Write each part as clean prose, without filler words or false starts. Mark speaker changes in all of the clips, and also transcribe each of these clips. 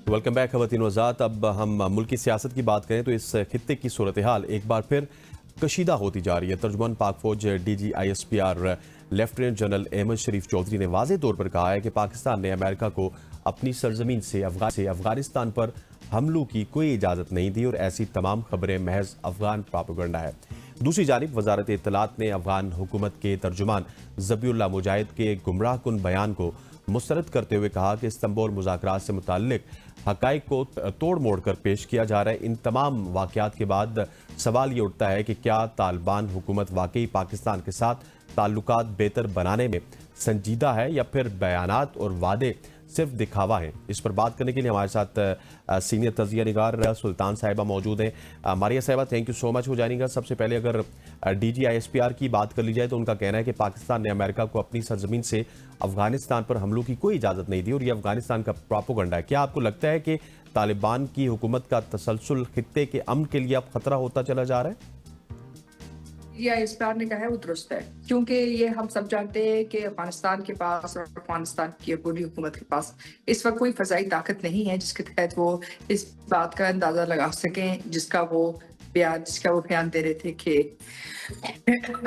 Speaker 1: Welcome back खवातीन वज़ात। अब हम मुल्क की सियासत की बात करें तो इस खित्ते की सूरत हाल एक बार फिर कशीदा होती जा रही है। तर्जुमान पाक फौज DGISPR लेफ्टिनेंट जनरल अहमद शरीफ चौधरी ने वाज़ेह तौर पर कहा है कि पाकिस्तान ने अमेरिका को अपनी सरजमीन से अफगानिस्तान पर हमलों की कोई इजाज़त नहीं दी और ऐसी तमाम खबरें महज अफगान प्रोपेगेंडा है। दूसरी जानिब वजारत इत्तलात ने अफगान हुकूमत के तर्जुमान ज़बीउल्लाह मुजाहिद के गुमराह कुन बयान को मुस्तरद करते हुए कहा कि इस्तंबुल मुज़ाकरात से मुताल्लिक हक़ाइक़ को तोड़ मोड़ कर पेश किया जा रहा है। इन तमाम वाक़यात के बाद सवाल ये उठता है कि क्या तालिबान हुकूमत वाकई पाकिस्तान के साथ ताल्लुकात बेहतर बनाने में संजीदा है या फिर बयानात और वादे सिर्फ दिखावा है। इस पर बात करने के लिए हमारे साथ सीनियर तजिया निगार सुल्तान साहिबा मौजूद हैं। मारिया साहिबा, थैंक यू सो मच हो जाएगा। सबसे पहले अगर DGISPR की बात कर ली जाए तो उनका कहना है कि पाकिस्तान ने अमेरिका को अपनी सरजमीन से अफगानिस्तान पर हमलों की कोई इजाज़त नहीं दी और ये अफगानिस्तान का प्रोपेगेंडा है। क्या आपको लगता है कि तालिबान की हुकूमत का तसलसल खित्ते के अमन के लिए अब खतरा होता चला जा रहा है?
Speaker 2: DGISPR ने कहा है वो दुरुस्त है, क्योंकि ये हम सब जानते हैं कि अफगानिस्तान के पास और अफगानिस्तान की पूरी हुकूमत के पास इस वक्त कोई फ़ज़ाई ताकत नहीं है जिसके तहत वो इस बात का अंदाज़ा लगा सकें जिसका वो बयान दे रहे थे कि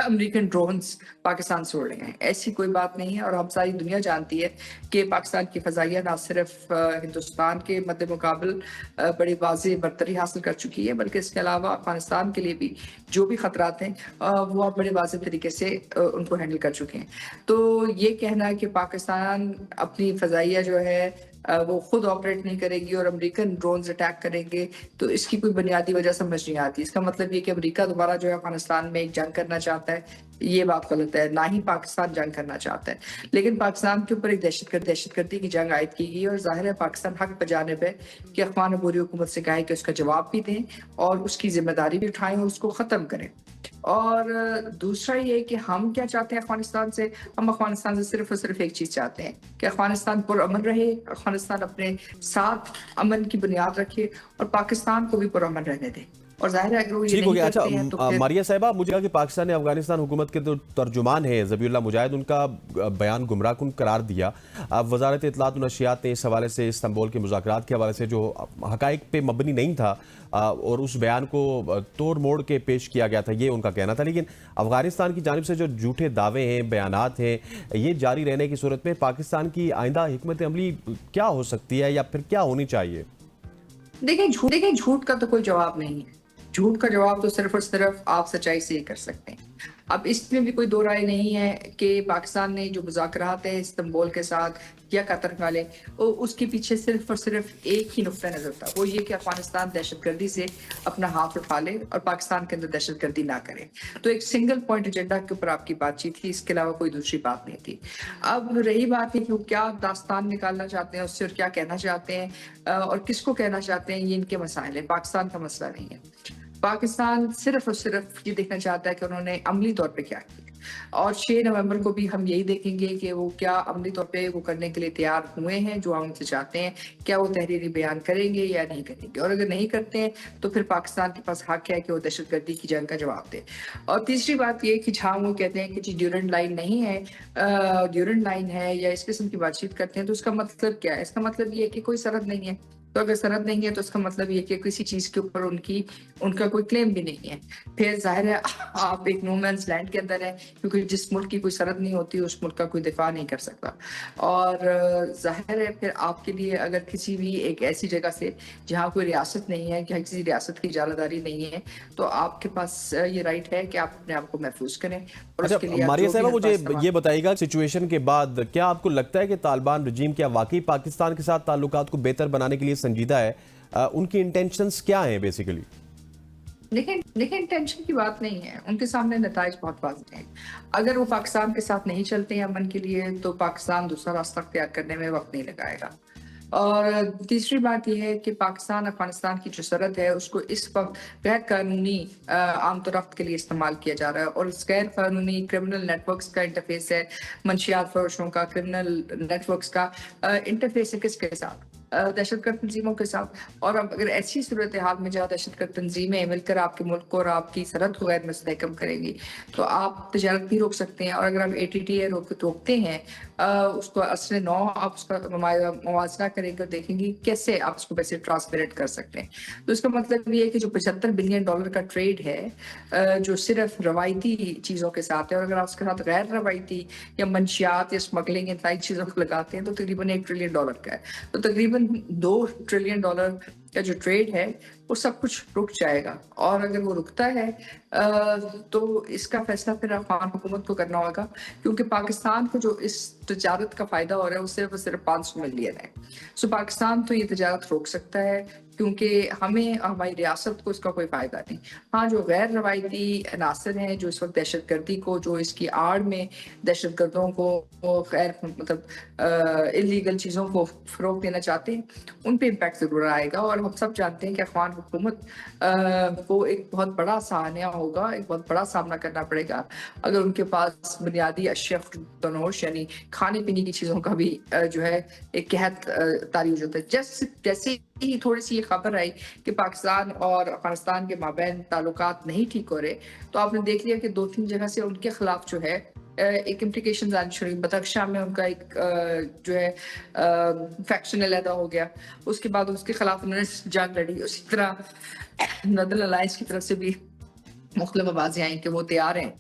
Speaker 2: अमेरिकन ड्रोन्स पाकिस्तान से उड़ रहे हैं। ऐसी कोई बात नहीं है और हम सारी दुनिया जानती है कि पाकिस्तान की फ़ज़ाइया ना सिर्फ हिंदुस्तान के मद्दे मुकाबल बड़ी वाज़ेह बरतरी हासिल कर चुकी है, बल्कि इसके अलावा अफगानिस्तान के लिए भी जो भी ख़तरात हैं वो आप बड़े वाज़ेह तरीके से उनको हैंडल कर चुके हैं। तो ये कहना कि पाकिस्तान अपनी फ़ज़ाइया जो है वो खुद ऑपरेट नहीं करेगी और अमेरिकन ड्रोन्स अटैक करेंगे, तो इसकी कोई बुनियादी वजह समझ नहीं आती। इसका मतलब ये कि अमेरिका दोबारा जो है अफगानिस्तान में एक जंग करना चाहता है, ये बात गलत है। ना ही पाकिस्तान जंग करना चाहता है, लेकिन पाकिस्तान के ऊपर एक दहशतगर्दी की जंग आयद की गई और जाहिर है पाकिस्तान हक बजानिब है कि अफ़गान अबूरी हुकूमत से कहा कि उसका जवाब भी दें और उसकी जिम्मेदारी भी उठाएं और उसको ख़त्म करें। और दूसरा ये कि हम क्या चाहते हैं अफगानिस्तान से? हम अफगानिस्तान से सिर्फ और सिर्फ एक चीज़ चाहते हैं कि अफगानिस्तान पुरअमन रहे, अफगानिस्तान अपने साथ अमन की बुनियाद रखे और पाकिस्तान को भी पुरअमन रहने दे। और जाहिर है अगर वो ये नहीं करते हैं तो
Speaker 1: मारिया साहिबा, मुझे लगा कि पाकिस्तान ने अफगानिस्तान हुकूमत के जो तर्जुमान है ज़बीउल्लाह मुजाहिद, उनका बयान गुमराहकुन करार दिया। अब वजारत इत्तलात व नशियात ने इस हवाले से इस्तंबुल के मुज़ाकरात के हवाले से जो हक़ाइक़ पे मबनी नहीं था और उस बयान को तोड़ मोड़ के पेश किया गया था, ये उनका कहना था। लेकिन अफगानिस्तान की जानिब से जो झूठे दावे हैं, बयानात हैं, ये जारी रहने की सूरत में पाकिस्तान की आइंदा हिकमत अमली क्या हो सकती है या फिर क्या होनी चाहिए?
Speaker 2: देखिए झूठ का तो कोई जवाब नहीं है। झूठ का जवाब तो सिर्फ और सिर्फ आप सच्चाई से ही कर सकते हैं। अब इसमें भी कोई दो राय नहीं है कि पाकिस्तान ने जो मुज़ाकरात है इस्तंबुल के साथ या कतर वाले, उसके पीछे सिर्फ और सिर्फ एक ही नुक्ता नज़र था, वो ये कि अफगानिस्तान दहशतगर्दी से अपना हाथ उठा ले और पाकिस्तान के अंदर दहशतगर्दी ना करे। तो एक सिंगल पॉइंट एजेंडा के ऊपर आपकी बातचीत थी, इसके अलावा कोई दूसरी बात नहीं थी। अब रही बात है कि वो क्या दास्तान निकालना चाहते हैं उससे और क्या कहना चाहते हैं और किसको कहना चाहते हैं, ये इनके मसाइल है, पाकिस्तान का मसला नहीं है। पाकिस्तान सिर्फ और सिर्फ ये देखना चाहता है कि उन्होंने अमली तौर पे क्या किया और 6 नवंबर को भी हम यही देखेंगे कि वो क्या अमली तौर पे वो करने के लिए तैयार हुए हैं जो हम उनसे चाहते हैं। क्या वो तहरीरी बयान करेंगे या नहीं करेंगे, और अगर नहीं करते हैं तो फिर पाकिस्तान के पास हक है कि वो दहशतगर्दी की जंग का जवाब दे। और तीसरी बात ये कि जहाँ वो कहते हैं कि जी ड्यूरेंट लाइन नहीं है, ड्यूरेंट लाइन है या इस किस्म की बातचीत करते हैं, तो उसका मतलब क्या है? इसका मतलब ये है कि कोई सरहद नहीं है। तो अगर सरहद नहीं है तो इसका मतलब ये कि किसी चीज़ के ऊपर उनका कोई क्लेम भी नहीं है। फिर जाहिर है आप एक नो मैन्स लैंड के अंदर है, क्योंकि जिस मुल्क की कोई सरहद नहीं होती उस मुल्क का कोई दिफा नहीं कर सकता। और जाहिर है फिर आपके लिए अगर किसी भी एक ऐसी जगह से जहाँ कोई रियासत नहीं है, जहाँ किसी रियासत की इजारादारी नहीं है, तो आपके पास ये राइट है कि आप अपने आप को महफूज करें। और उसके लिए
Speaker 1: मारिया साहिबा, मुझे ये बताइएगा सिचुएशन के बाद क्या आपको लगता है कि तालिबान रजीम क्या वाकई पाकिस्तान के साथ ताल्लुकात को बेहतर बनाने के लिए संजीदा है? उनकी इंटेंशंस क्या हैं बेसिकली?
Speaker 2: लेकिन टेंशन की बात नहीं है, उनके सामने नताइज बहुत वाज़ेह हैं। अगर वो पाकिस्तान के साथ नहीं चलते हैं अमन के लिए तो पाकिस्तान दूसरा रास्ता अख्तियार करने में वक्त नहीं लगाएगा। और तीसरी बात यह है कि पाकिस्तान अफगानिस्तान की जो सरहद है उसको इस वक्त गैर कानूनी आमदोरफ्त के लिए इस्तेमाल किया जा रहा है और इस गैर कानूनी क्रिमिनल नेटवर्क्स का इंटरफेस है, मंशियात फरोशों का, क्रिमिनल नेटवर्क्स का इंटरफेस है किसके साथ? दहशतगर्द तंजीमों के साथ। और अब अगर ऐसी सूरत हाल में जहाँ दहशतगर्द तंजीमें मिलकर आपके मुल्क को और आपकी सरहद को गैर मुस्तहकम करेंगी, तो आप तजारत भी रोक सकते हैं। और अगर आप ATTA रोकते हैं, उसको असर नौ आप उसका मुवाजना करेंगे और देखेंगे कैसे आप उसको वैसे ट्रांसपेरेंट कर सकते हैं। तो इसका मतलब ये है कि जो $75 बिलियन का ट्रेड है, जो सिर्फ रवायती चीज़ों के साथ है, और अगर आप उसके साथ गैर रवायती या मंशियात या स्मगलिंग इन सारी चीज़ों को लगाते हैं तो तकरीबन $1 ट्रिलियन का है। तो तकरीबन $2 ट्रिलियन का जो ट्रेड है वो सब कुछ रुक जाएगा। और अगर वो रुकता है तो इसका फैसला फिर अफगान हुकूमत को करना होगा, क्योंकि पाकिस्तान को जो इस तजारत का फायदा हो रहा है वो सिर्फ 500 मिलियन है। सो पाकिस्तान तो ये तजारत रोक सकता है, क्योंकि हमें हमारी रियासत को इसका कोई फायदा नहीं। हाँ, जो गैर रवायती अनासर हैं जो इस वक्त दहशतगर्दी को, जो इसकी आड़ में दहशतगर्दों को गैर मतलब इलीगल चीज़ों को फ़रोग देना चाहते हैं, उन पे इम्पैक्ट ज़रूर आएगा। और हम सब जानते हैं कि अफगान हुकूमत को एक बहुत बड़ा सामना होगा, एक बहुत बड़ा सामना करना पड़ेगा अगर उनके पास बुनियादी अशिया तनोश यानी खाने पीने की चीज़ों का भी जो है एक कहत तारी हो जाता है। जैसे ही थोड़ी सी ये खबर आई कि पाकिस्तान और अफगानिस्तान के माबैन ताल्लुकात नहीं ठीक हो रहे, तो आपने देख लिया कि 2-3 जगह से उनके खिलाफ जो है एक इम्प्लीकेशन आनी शुरू हुई। बदख्शां में उनका एक जो है फैक्शन अलहदा हो गया, उसके बाद उसके खिलाफ उन्होंने जंग लड़ी। उसी तरह नॉर्दर्न अलायंस की तरफ से भी मुख्तलिफ आवाज़ें आई कि वो तैयार हैं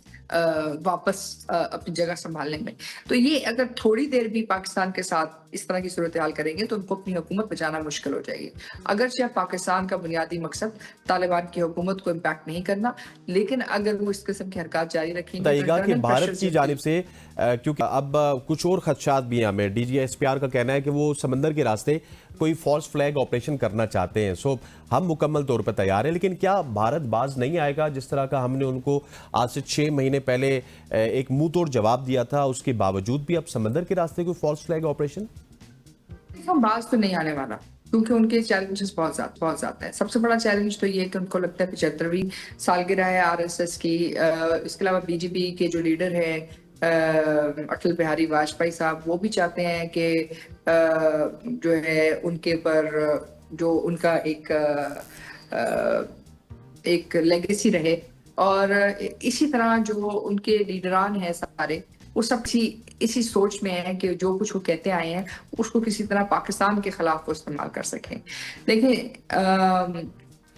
Speaker 2: वापस अपनी जगह संभालने में। तो ये अगर थोड़ी देर भी पाकिस्तान के साथ इस तरह की सूरत हाल करेंगे तो उनको अपनी हुकूमत बचाना मुश्किल हो जाएगी। अगरचे पाकिस्तान का बुनियादी मकसद तालिबान की हुकूमत को इम्पैक्ट नहीं करना, लेकिन अगर वो इस किस्म की हरकत जारी रखेंगे
Speaker 1: बताइएगा कि भारत की जानिब से क्योंकि अब कुछ और खदशात भी हैं हमें, DGISPR का कहना है कि वो समंदर के रास्ते कोई फॉल्स फ्लैग ऑपरेशन करना चाहते हैं। सो हम मुकम्मल तौर पर तैयार हैं, लेकिन क्या भारत बाज नहीं आएगा? जिस तरह का हमने उनको आज से 6 महीने पहले एक मुंह तोड़ जवाब दिया था, उसके बावजूद भी अब समंदर के रास्ते कोई फॉल्स फ्लैग ऑपरेशन?
Speaker 2: हम बाज तो नहीं आने वाला, क्योंकि उनके चैलेंजेस बहुत ज्यादा है। सबसे बड़ा चैलेंज तो ये है कि उनको लगता है 75वीं सालगिरह है RSS की। इसके अलावा BJP के जो लीडर है अटल बिहारी वाजपेयी साहब, वो भी चाहते हैं कि जो है उनके पर जो उनका एक लेगेसी रहे। और इसी तरह जो उनके लीडरान हैं सारे, वो सब इसी सोच में है कि जो कुछ वो कहते आए हैं उसको किसी तरह पाकिस्तान के खिलाफ वो इस्तेमाल कर सकें। देखिए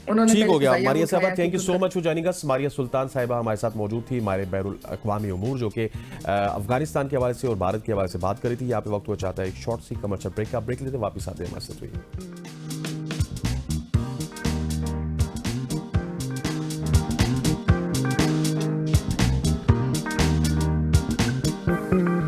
Speaker 2: उन्होंने
Speaker 1: ठीक हो गया मारिया साहबा, thank you so much for joining us. Maria Sultan साहिबा हमारे साथ मौजूद थी, हमारे बैरुल अक़वामी उमूर, जो कि अफगानिस्तान के हवाले से और भारत के हवाले से बात करी थी। यहाँ पे वक्त वो चाहता है एक शॉर्ट सी कमर्शियल ब्रेक का, ब्रेक लेते वापस आते हैं हमारे साथ।